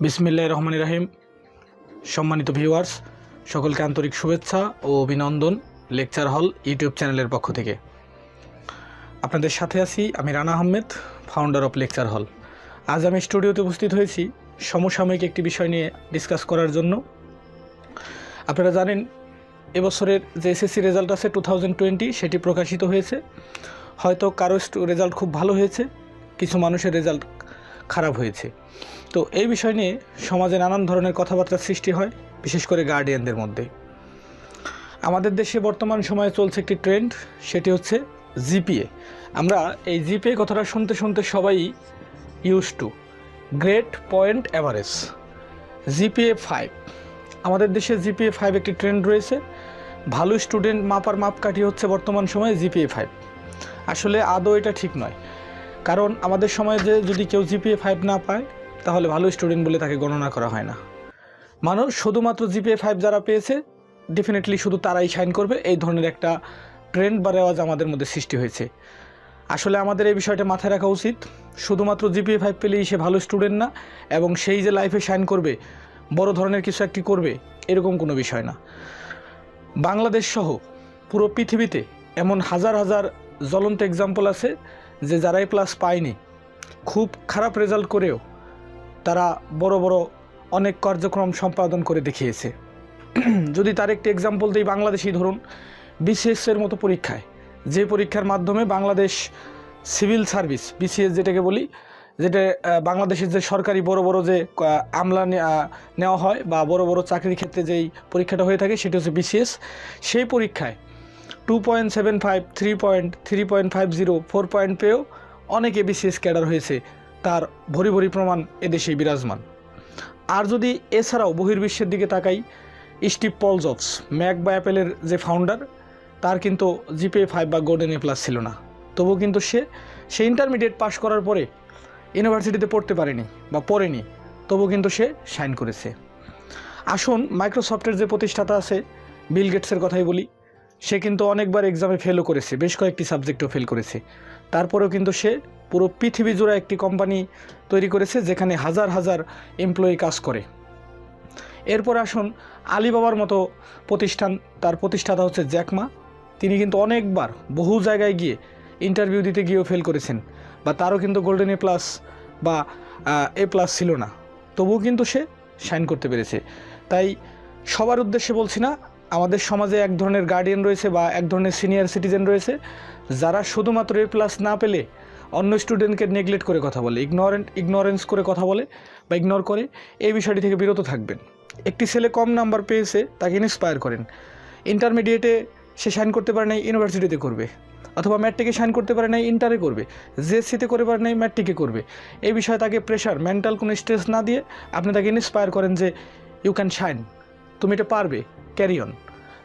বিসমিল্লাহির রহমানির রহিম। সম্মানিত ভিউয়ার্স, সকলকে আন্তরিক শুভেচ্ছা ও অভিনন্দন লেকচার হল ইউটিউব চ্যানেলের পক্ষ থেকে। আপনাদের সাথে আছি আমি Rana Ahmed, founder of lecture হল। আজ আমি স্টুডিওতে উপস্থিত হয়েছি সমসাময়িক একটি বিষয় নিয়ে ডিসকাস করার জন্য। আপনারা জানেন এবছরের যে এসএসসি রেজাল্ট আছে 2020 সেটি প্রকাশিত হয়েছে। হয়তো কারো রেজাল্ট খুব ভালো হয়েছে, কিছু মানুষের রেজাল্ট খারাপ হয়েছে। তো এই বিষয় নিয়ে সমাজে নানান ধরনের কথাবার্তা সৃষ্টি হয়, বিশেষ করে গার্ডিয়ানদের মধ্যে। আমাদের দেশে বর্তমান সময়ে চলছে একটি ট্রেন্ড, সেটি হচ্ছে জিপিএ। আমরা এই জিপিএ কথাটা শুনতে শুনতে সবাই use to, grade point average, GPA 5। আমাদের দেশে জিপিএ 5 একটি ট্রেন্ড রয়েছে। ভালো স্টুডেন্ট মাপার মাপকাঠি হচ্ছে বর্তমান সময়ে জিপিএ 5। আসলে আদৌ এটা ঠিক নয়, কারণ আমাদের সময়ে যে যদি কেউ জিপিএ 5 না পায় তাহলে ভালো স্টুডেন্ট বলে তাকে গণনা করা হয় না। মানুষ শুধুমাত্র জিপিএ 5 যারা পেয়েছে ডেফিনেটলি শুধু তারাই শাইন করবে, এই ধরনের একটা ট্রেন্ড বা রেওয়াজ আমাদের মধ্যে সৃষ্টি হয়েছে। আসলে আমাদের এই বিষয়টা মাথায় রাখা উচিত। শুধুমাত্র জিপিএ 5 পেলেই সে ভালো স্টুডেন্ট না, এবং সেই যে লাইফে শাইন করবে, বড় ধরনের কিছু একটি করবে, এরকম কোনো বিষয় না। বাংলাদেশ সহ পুরো পৃথিবীতে এমন হাজার হাজার জ্বলন্ত এক্সাম্পল আছে যে যারা এ প্লাস পায়নি, খুব খারাপ রেজাল্ট করেও তারা বড় বড় অনেক কার্যক্রম সম্পাদন করে দেখিয়েছে। যদি তার একটি এক্সাম্পল দিই, বাংলাদেশই ধরুন, বিসিএসের মতো পরীক্ষায়, যে পরীক্ষার মাধ্যমে বাংলাদেশ সিভিল সার্ভিস, বিসিএস যেটাকে বলি, যেটা বাংলাদেশের যে সরকারি বড় বড় যে আমলা নেওয়া হয় বা বড় বড় চাকরির ক্ষেত্রে যেই পরীক্ষাটা হয়ে থাকে সেটি হচ্ছে বিসিএস। সেই পরীক্ষায় 2.75, 3.50, 4 পয়েন্ট পেয়েও অনেকে বিসিএস ক্যাডার হয়েছে, তার ভরি ভরি প্রমাণ এদেশেই বিরাজমান। আর যদি এছাড়াও বহির্বিশ্বের দিকে তাকাই, স্টিভ জবস, ম্যাক বা অ্যাপেলের যে ফাউন্ডার, তার কিন্তু জিপিএ 5 বা গোল্ডেন এ প্লাস ছিল না। তবুও কিন্তু সে ইন্টারমিডিয়েট পাস করার পরে ইউনিভার্সিটিতে পড়তে পারেনি বা পড়েনি, তবুও কিন্তু সে শাইন করেছে। আসুন মাইক্রোসফটের যে প্রতিষ্ঠাতা আছে, বিল গেটসের কথাই বলি। সে কিন্তু অনেকবার এক্সামে ফেলও করেছে, বেশ কয়েকটি সাবজেক্টও ফেল করেছে। তারপরেও কিন্তু সে পুরো পৃথিবী জুড়ে একটি কোম্পানি তৈরি করেছে যেখানে হাজার হাজার এমপ্লয়ি কাজ করে। এরপর আসুন আলিবাবার মতো প্রতিষ্ঠান, তার প্রতিষ্ঠাতা হচ্ছে জ্যাক মা। তিনি কিন্তু অনেকবার বহু জায়গায় গিয়ে ইন্টারভিউ দিতে গিয়েও ফেল করেছেন, বা তারও কিন্তু গোল্ডেন এ প্লাস বা এ প্লাস ছিল না, তবুও কিন্তু সে শাইন করতে পেরেছে। তাই সবার উদ্দেশ্যে বলছি না, আমাদের সমাজে এক ধরনের গার্ডিয়ান রয়েছে বা এক ধরনের সিনিয়র সিটিজেন রয়েছে যারা শুধুমাত্র এ প্লাস না পেলে অন্য স্টুডেন্টকে নেগলেক্ট করে কথা বলে, ইগনোরেন্স করে কথা বলে বা ইগনোর করে। এই বিষয়টি থেকে বিরত থাকবেন। একটি ছেলে কম নাম্বার পেয়েছে, তাকে ইন্সপায়ার করেন। ইন্টারমিডিয়েটে সে শাইন করতে পারে নাই, ইউনিভার্সিটিতে করবে, অথবা ম্যাট্রিকে শাইন করতে পারে নাই, ইন্টারে করবে, জেএসসিতে করে পারে নাই, ম্যাট্রিকে করবে। এই বিষয়ে তাকে প্রেশার, মেন্টাল কোনো স্ট্রেস না দিয়ে আপনি তাকে ইন্সপায়ার করেন যে ইউ ক্যান শাইন, তুমি এটা পারবে, ক্যারি অন।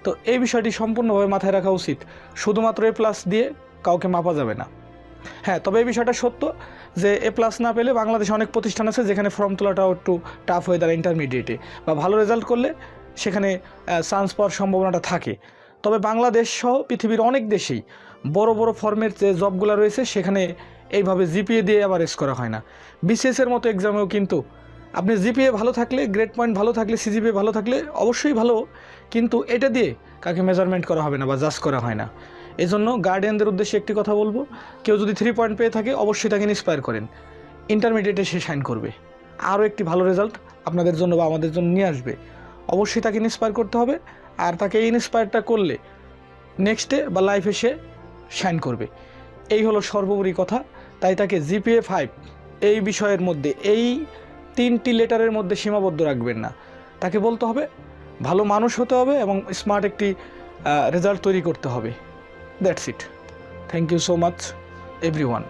তো এই বিষয়টি সম্পূর্ণভাবে মাথায় রাখা উচিত। শুধুমাত্র এ প্লাস দিয়ে কাউকে মাপা যাবে না। হ্যাঁ, তবে এই বিষয়টা সত্য যে এ প্লাস না পেলে বাংলাদেশে অনেক প্রতিষ্ঠান আছে যেখানে ফর্ম তোলাটাও একটু টাফ হয়ে দাঁড়ায় ইন্টারমিডিয়েটে, বা ভালো রেজাল্ট করলে সেখানে চান্স পাওয়ার সম্ভাবনাটা থাকে। তবে বাংলাদেশ সহ পৃথিবীর অনেক দেশেই বড় বড় ফর্মের যে জবগুলো রয়েছে সেখানে এইভাবে জিপিএ দিয়ে অ্যাভারেজ করা হয় না। বিসিএসের মতো এক্সামেও কিন্তু আপনি জিপিএ ভালো থাকলে, গ্রেড পয়েন্ট ভালো থাকলে, সিজিপিএ ভালো থাকলে অবশ্যই ভালো, কিন্তু এটা দিয়ে কাকে মেজারমেন্ট করা হবে না বা জাজ করা হয় না। এই জন্য গার্ডিয়ানদের উদ্দেশ্যে একটি কথা বলবো, কেউ যদি 3 পয়েন্ট পেয়ে থাকে অবশ্যই তাকে ইন্সপায়ার করেন। ইন্টারমিডিয়েটে সে শাইন করবে, আরও একটি ভালো রেজাল্ট আপনাদের জন্য বা আমাদের জন্য নিয়ে আসবে। অবশ্যই তাকে ইন্সপায়ার করতে হবে, আর তাকে এই ইন্সপায়ারটা করলে নেক্সটে বা লাইফে সে শাইন করবে। এই হলো সর্বোপরি কথা। তাই তাকে জিপিএ 5 এই বিষয়ের মধ্যে, এই 3টি লেটারের মধ্যে সীমাবদ্ধ রাখবেন না। তাকে বলতে হবে ভালো মানুষ হতে হবে এবং স্মার্ট একটি রেজাল্ট তৈরি করতে হবে। That's it. Thank you so much everyone.